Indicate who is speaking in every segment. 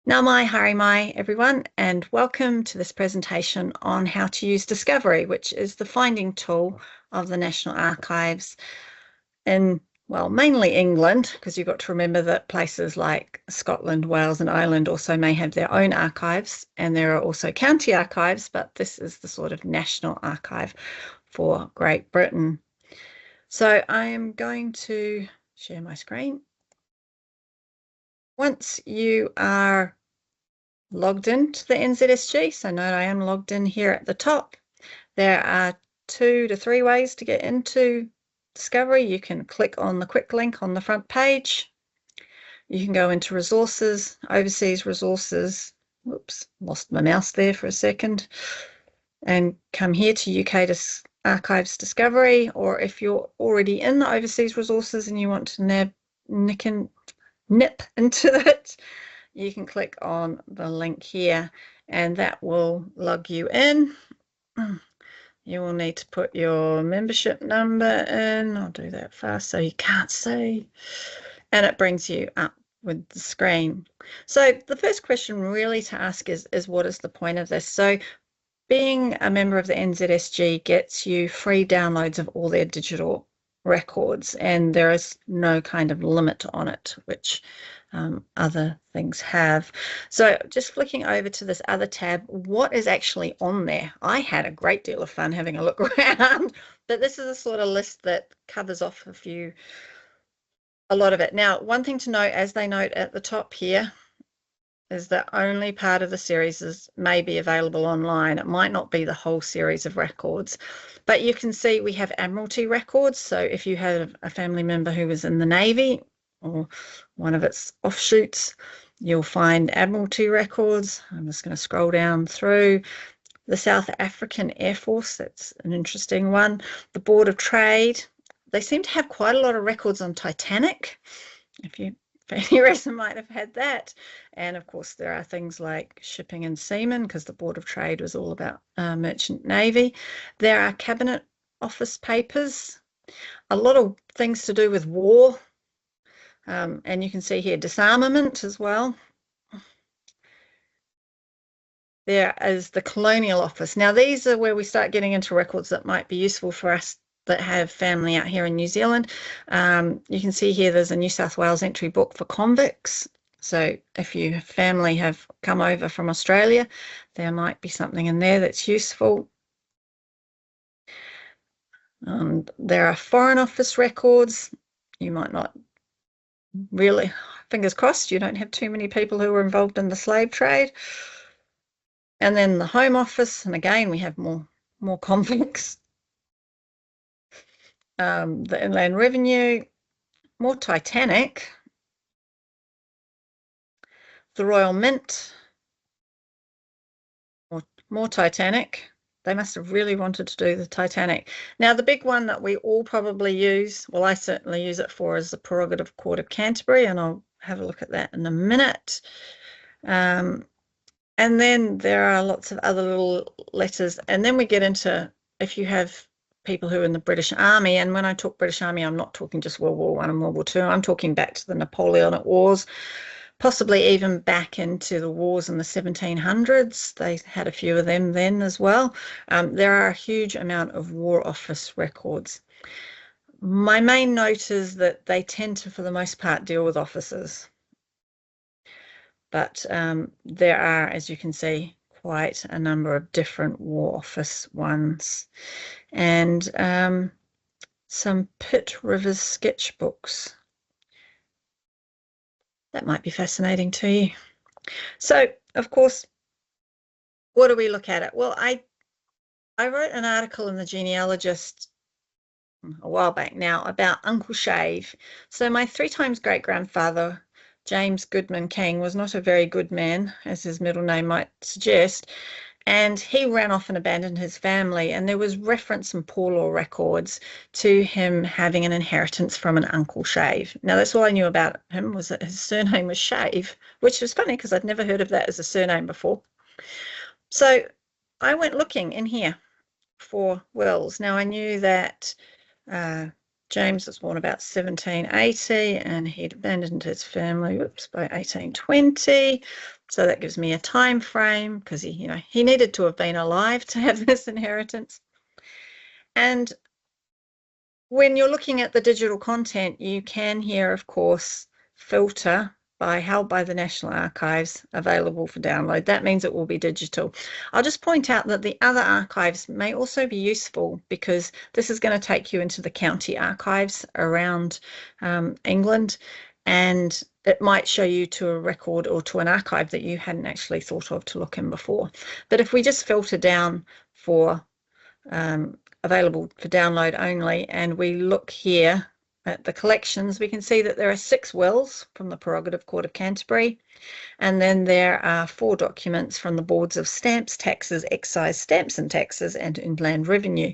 Speaker 1: Nau mai, haere mai, everyone, and welcome to this presentation on how to use Discovery, which is the finding tool of the National Archives in, well, mainly England, because you've got to remember that places like Scotland, Wales, and Ireland also may have their own archives, and there are also county archives, but this is the sort of national archive for Great Britain. So I am going to share my screen. Once you are logged into the NZSG, so note I am logged in here at the top. There are 2 to 3 ways to get into Discovery. You can click on the quick link on the front page. You can go into resources, overseas resources. Whoops, lost my mouse there for a second. And come here to UK Archives Discovery, or if you're already in the overseas resources and you want to nip into it, you can click on the link here and that will log you in. You will need to put your membership number in. I'll do that fast so you can't see. And it brings you up with the screen. So the first question really to ask is what is the point of this? So being a member of the NZSG gets you free downloads of all their digital records, and there is no kind of limit on it, which other things have. So just flicking over to this other tab, what is actually on there? I had a great deal of fun having a look around, but this is a sort of list that covers off a lot of it. Now, one thing to note, as they note at the top here, is that only part of the series may be available online. It might not be the whole series of records, but you can see we have Admiralty records. So if you have a family member who was in the Navy or one of its offshoots, you'll find Admiralty records. I'm just going to scroll down through. The South African Air Force, that's an interesting one. The Board of Trade, they seem to have quite a lot of records on Titanic, if you for any reason might have had that. And of course there are things like shipping and seamen, because the Board of Trade was all about merchant navy. There are cabinet office papers, a lot of things to do with war, and you can see here disarmament as well. There is the Colonial Office. Now these are where we start getting into records that might be useful for us that have family out here in New Zealand. You can see here there's a New South Wales entry book for convicts. So if your family have come over from Australia, there might be something in there that's useful. There are Foreign Office records. You might not really, fingers crossed, you don't have too many people who were involved in the slave trade. And then the Home Office, and again, we have more convicts. The Inland Revenue, more Titanic, the Royal Mint, more Titanic. They must have really wanted to do the Titanic. Now, the big one that we all probably use, well, I certainly use it for, is the Prerogative Court of Canterbury, and I'll have a look at that in a minute. And then there are lots of other little letters. And then we get into, if you have people who are in the British Army, and when I talk British Army, I'm not talking just World War I and World War II. I'm talking back to the Napoleonic Wars, possibly even back into the wars in the 1700s. They had a few of them then as well. There are a huge amount of War Office records. My main note is that they tend to, for the most part, deal with officers. But there are, as you can see, quite a number of different War Office ones. And some Pitt Rivers sketchbooks. That might be fascinating to you. So, of course, what do we look at it? Well, I wrote an article in the Genealogist a while back now about Uncle Shave. So my 3 times great-grandfather, James Goodman King, was not a very good man, as his middle name might suggest, and he ran off and abandoned his family, and there was reference in poor law records to him having an inheritance from an Uncle Shave. Now, that's all I knew about him, was that his surname was Shave, which was funny because I'd never heard of that as a surname before. So I went looking in here for wills. Now, I knew that James was born about 1780, and he'd abandoned his family, by 1820. So that gives me a time frame because he needed to have been alive to have this inheritance. And when you're looking at the digital content, you can here, of course, filter by held by the National Archives, available for download. That means it will be digital. I'll just point out that the other archives may also be useful because this is going to take you into the county archives around England, and it might show you to a record or to an archive that you hadn't actually thought of to look in before. But if we just filter down for available for download only, and we look here at the collections, we can see that there are 6 wills from the Prerogative Court of Canterbury, and then there are 4 documents from the Boards of Stamps, Taxes, Excise, Stamps and Taxes, and Inland Revenue.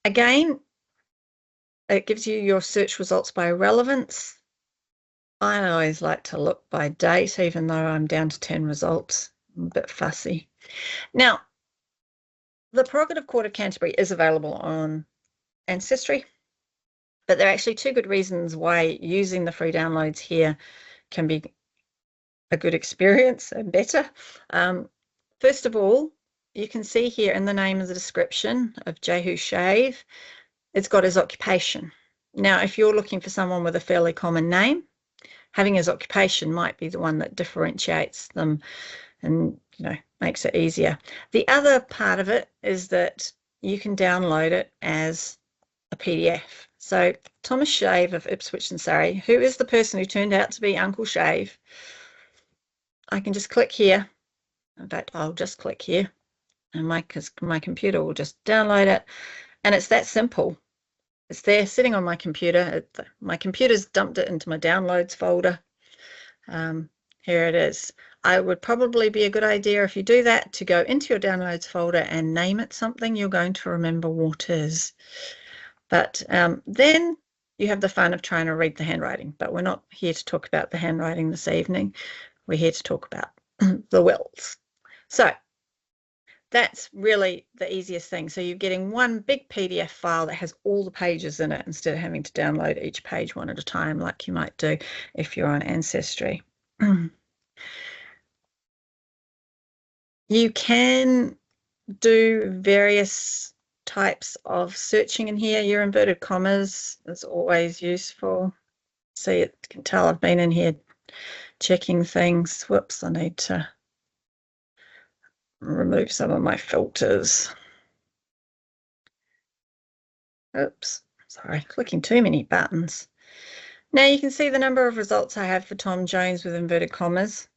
Speaker 1: Again, it gives you your search results by relevance. I always like to look by date, even though I'm down to 10 results. I'm a bit fussy. Now, the Prerogative Court of Canterbury is available on Ancestry, but there are actually 2 good reasons why using the free downloads here can be a good experience and better. First of all, you can see here in the name of the description of Jehu Shave, it's got his occupation. Now, if you're looking for someone with a fairly common name, having his occupation might be the one that differentiates them and makes it easier. The other part of it is that you can download it as a PDF. So Thomas Shave of Ipswich and Surrey, who is the person who turned out to be Uncle Shave, I can just click here. In fact, I'll just click here, and my computer will just download it, and it's that simple. It's there sitting on my computer. My computer's dumped it into my downloads folder. Here it is. I would probably be a good idea if you do that to go into your downloads folder and name it something you're going to remember what is. But then you have the fun of trying to read the handwriting. But we're not here to talk about the handwriting this evening. We're here to talk about the wills. So that's really the easiest thing. So you're getting one big PDF file that has all the pages in it instead of having to download each page one at a time like you might do if you're on Ancestry. You can do various types of searching in here. Your inverted commas is always useful. See, it can tell I've been in here checking things. Whoops, I need to remove some of my filters. Oops, sorry, clicking too many buttons. Now you can see the number of results I have for Tom Jones with inverted commas.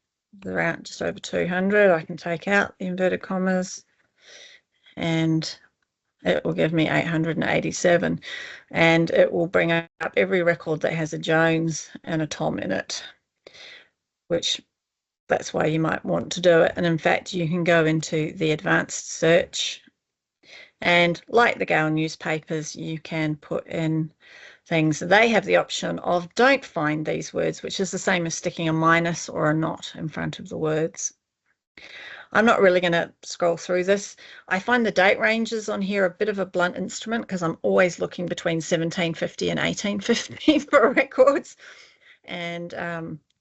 Speaker 1: They're out just over 200. I can take out the inverted commas and it will give me 887, and it will bring up every record that has a Jones and a Tom in it, which that's why you might want to do it. And in fact, you can go into the advanced search, and like the Gale newspapers, you can put in things. They have the option of don't find these words, which is the same as sticking a minus or a not in front of the words. I'm not really going to scroll through this. I find the date ranges on here a bit of a blunt instrument because I'm always looking between 1750 and 1850 for records. And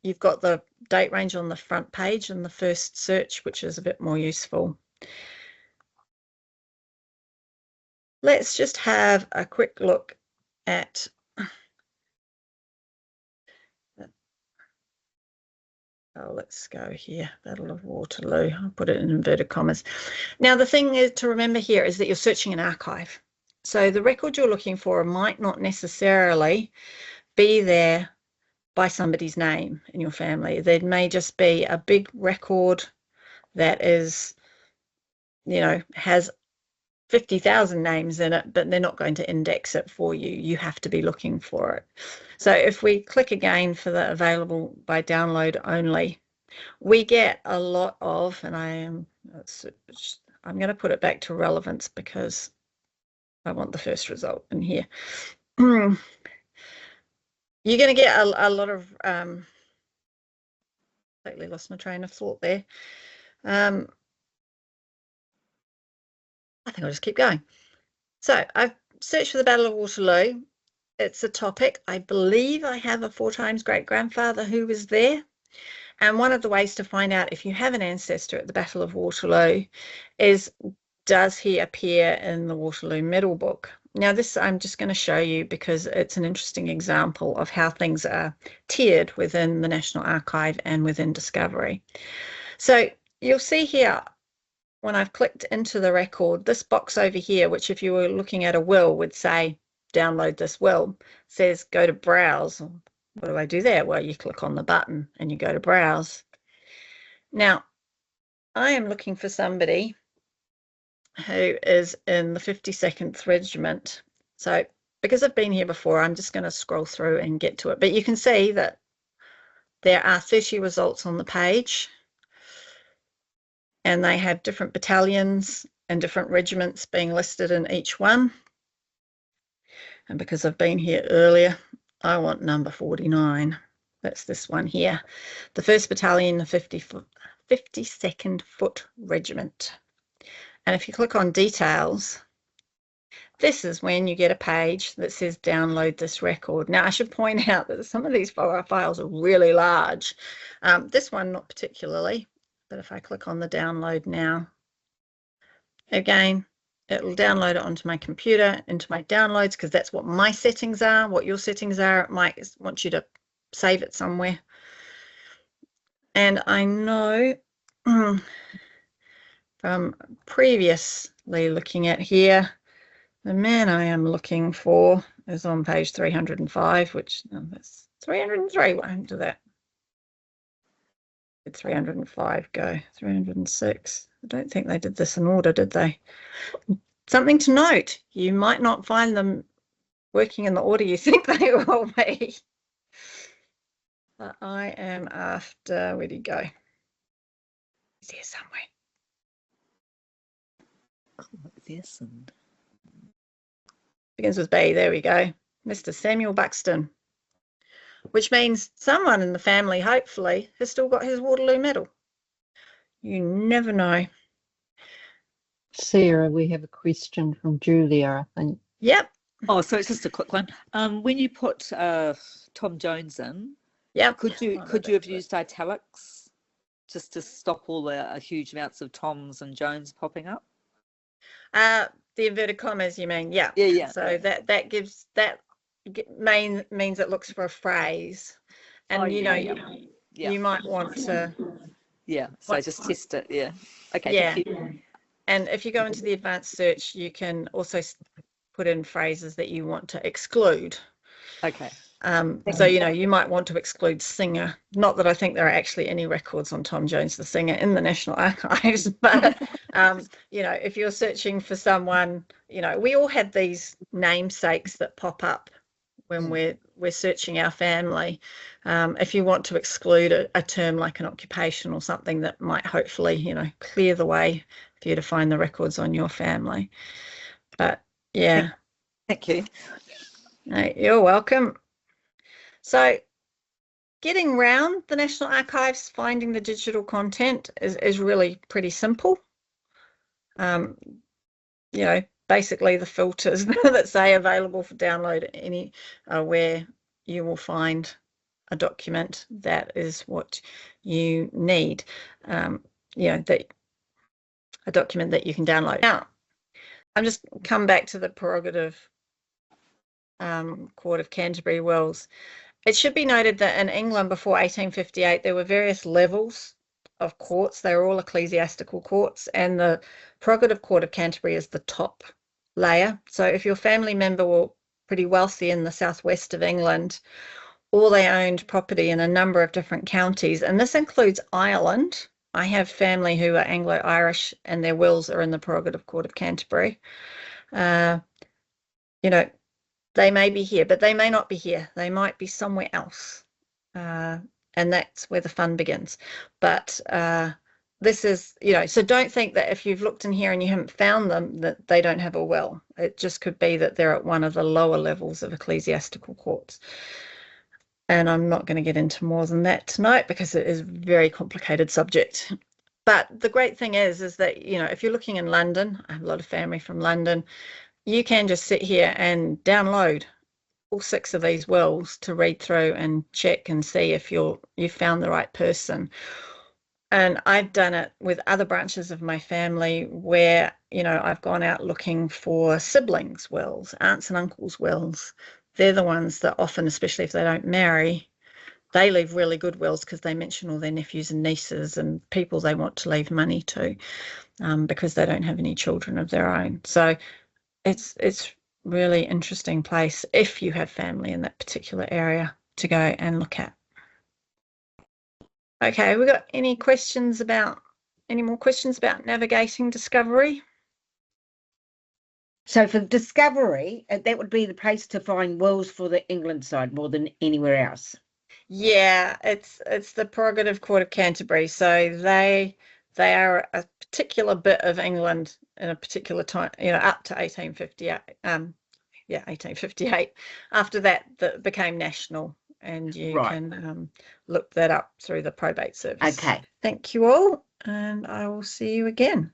Speaker 1: you've got the date range on the front page in the first search, which is a bit more useful. Let's just have a quick look at let's go here, Battle of Waterloo. I'll put it in inverted commas. Now, the thing is to remember here is that you're searching an archive. So the record you're looking for might not necessarily be there by somebody's name in your family. There may just be a big record that is, has 50,000 names in it, but they're not going to index it for you. You have to be looking for it. So if we click again for the available by download only, we get a lot of, and I'm going to put it back to relevance because I want the first result in here. You're going to get a lot of, totally lost my train of thought there. I think I'll just keep going. So I've searched for the Battle of Waterloo. It's a topic. I believe I have a 4 times great-grandfather who was there. And one of the ways to find out if you have an ancestor at the Battle of Waterloo is, does he appear in the Waterloo Medal Book? Now, this I'm just going to show you because it's an interesting example of how things are tiered within the National Archive and within Discovery. So you'll see here, when I've clicked into the record, this box over here, which if you were looking at a will would say, download this will, says go to browse. What do I do there? Well, you click on the button and you go to browse. Now, I am looking for somebody who is in the 52nd Regiment. So because I've been here before, I'm just going to scroll through and get to it. But you can see that there are 30 results on the page, and they have different battalions and different regiments being listed in each one. And because I've been here earlier, I want number 49. That's this one here. The 1st Battalion, the 52nd Foot Regiment. And if you click on details, this is when you get a page that says download this record. Now, I should point out that some of these files are really large. This one, not particularly, but if I click on the download now, again, it'll download it onto my computer, into my downloads, because that's what my settings are. What your settings are, it might want you to save it somewhere. And I know from previously looking at here, the man I am looking for is on page 305, which that's 303. What happened to that? Did 305 go? 306. I don't think they did this in order, did they? Something to note, you might not find them working in the order you think they will be. But I am after, where'd he go? He's here somewhere.
Speaker 2: McPherson.
Speaker 1: Begins with B, there we go. Mr. Samuel Buxton. Which means someone in the family, hopefully, has still got his Waterloo medal. You never know.
Speaker 3: Sarah, we have a question from Julia, I think.
Speaker 1: Yep.
Speaker 2: Oh, so it's just a quick one. When you put Tom Jones in,
Speaker 1: Yep.
Speaker 2: could you have used italics just to stop all the huge amounts of Toms and Jones popping up?
Speaker 1: The inverted commas, you mean? Yeah.
Speaker 2: Yeah.
Speaker 1: So that gives that means it looks for a phrase, and you might want to.
Speaker 2: Yeah. So just test it. Yeah. Okay.
Speaker 1: Yeah.
Speaker 2: Thank you.
Speaker 1: And if you go into the advanced search, you can also put in phrases that you want to exclude.
Speaker 2: Okay.
Speaker 1: So, you might want to exclude singer. Not that I think there are actually any records on Tom Jones, the singer, in the National Archives, but, if you're searching for someone, we all have these namesakes that pop up when we're searching our family. If you want to exclude a term like an occupation or something that might hopefully, clear the way for you to find the records on your family. But, yeah.
Speaker 2: Thank you.
Speaker 1: No, you're welcome. So getting around the National Archives, finding the digital content is really pretty simple. Basically the filters that say available for download where you will find a document that is what you need. A document that you can download. Now, I'm just come back to the prerogative Court of Canterbury wills. It should be noted that in England before 1858, there were various levels of courts. They were all ecclesiastical courts, and the prerogative Court of Canterbury is the top layer. So if your family member were pretty wealthy in the southwest of England, or they owned property in a number of different counties, and this includes Ireland. I have family who are Anglo-Irish, and their wills are in the prerogative Court of Canterbury. They may be here, but they may not be here. They might be somewhere else. And that's where the fun begins. But this is, so don't think that if you've looked in here and you haven't found them, that they don't have a will. It just could be that they're at one of the lower levels of ecclesiastical courts. And I'm not going to get into more than that tonight because it is a very complicated subject. But the great thing is that, if you're looking in London, I have a lot of family from London, you can just sit here and download all 6 of these wills to read through and check and see if you found the right person. And I've done it with other branches of my family where, I've gone out looking for siblings' wills, aunts and uncles' wills. They're the ones that often, especially if they don't marry, they leave really good wills because they mention all their nephews and nieces and people they want to leave money to, because they don't have any children of their own. So it's really interesting place if you have family in that particular area to go and look at. Okay, we got any more questions about navigating Discovery?
Speaker 4: So for Discovery, that would be the place to find wills for the England side more than anywhere else.
Speaker 1: Yeah, it's the Prerogative Court of Canterbury. So they are a particular bit of England in a particular time, up to 1858. 1858. After that became national, and you
Speaker 4: Right.
Speaker 1: can look that up through the probate service.
Speaker 4: Okay.
Speaker 1: Thank you all, and I will see you again.